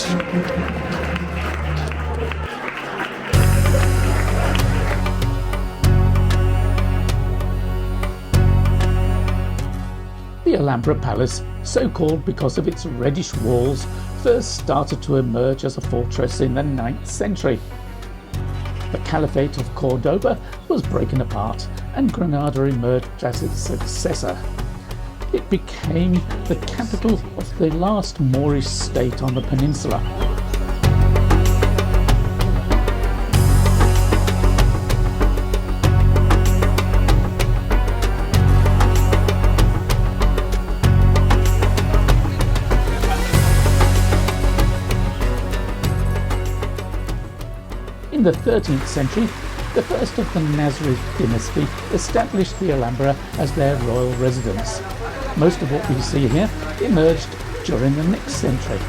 The Alhambra Palace, so called because of its reddish walls, first started to emerge as a fortress in the 9th century. The Caliphate of Cordoba was broken apart and Granada emerged as its successor. It became the capital of the last Moorish state on the peninsula. In the 13th century, the first of the Nasrid dynasty established the Alhambra as their royal residence. Most of what we see here emerged during the next century.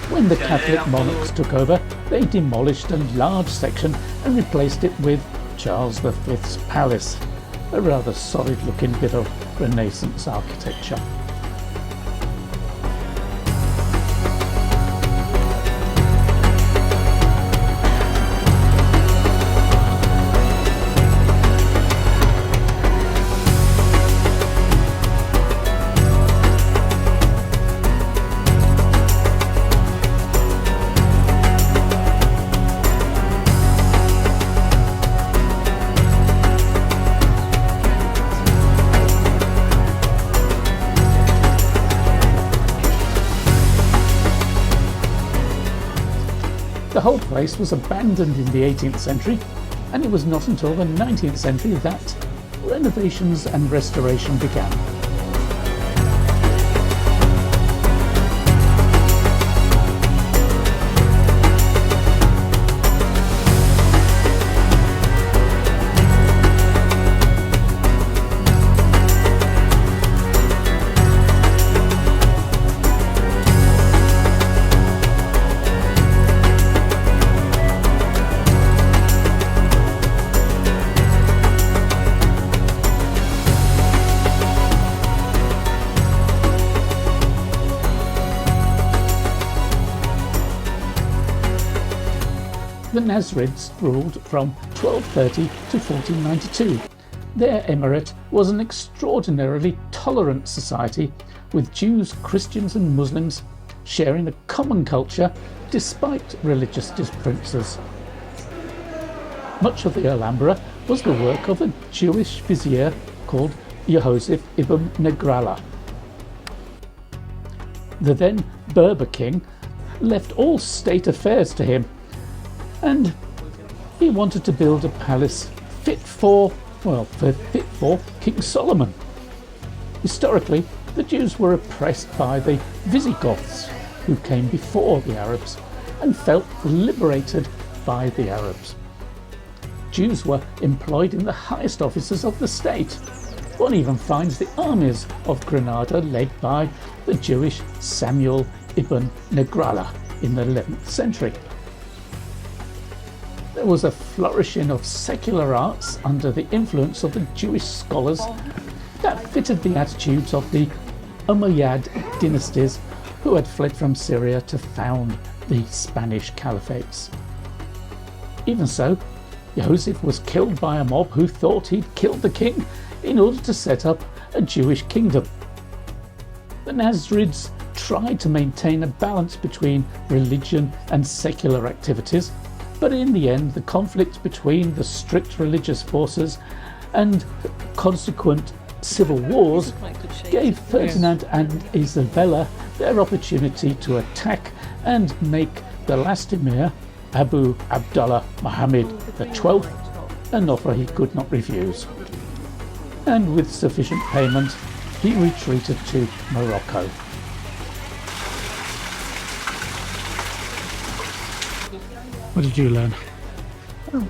When the Catholic monarchs took over, they demolished a large section and replaced it with Charles V's palace, a rather solid-looking bit of Renaissance architecture. The whole place was abandoned in the 18th century, and it was not until the 19th century that renovations and restoration began. The Nasrids ruled from 1230 to 1492. Their emirate was an extraordinarily tolerant society, with Jews, Christians and Muslims sharing a common culture despite religious differences. Much of the Alhambra was the work of a Jewish vizier called Joseph ibn Negralla. The then Berber king left all state affairs to him, and he wanted to build a palace fit for King Solomon. Historically, the Jews were oppressed by the Visigoths, who came before the Arabs, and felt liberated by the Arabs. Jews were employed in the highest offices of the state. One even finds the armies of Granada led by the Jewish Samuel ibn Negralla in the 11th century. There was a flourishing of secular arts under the influence of the Jewish scholars that fitted the attitudes of the Umayyad dynasties who had fled from Syria to found the Spanish caliphates. Even so, Joseph was killed by a mob who thought he'd killed the king in order to set up a Jewish kingdom. The Nasrids tried to maintain a balance between religion and secular activities, but in the end the conflict between the strict religious forces and consequent civil wars gave Ferdinand and Isabella their opportunity to attack and make the last emir, Abu Abdullah Muhammad XII, an offer he could not refuse. And with sufficient payment, he retreated to Morocco. What did you learn? Well,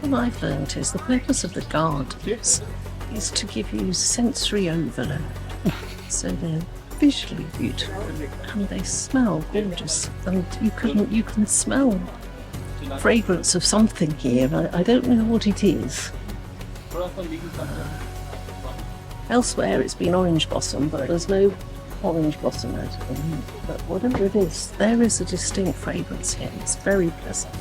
what I've learned is the purpose of the gardens is to give you sensory overload. So they're visually beautiful and they smell gorgeous, and you can smell fragrance of something here. I don't know what it is. Elsewhere it's been orange blossom, but there's no orange blossom out of them, but whatever it is, there is a distinct fragrance here. It's very pleasant.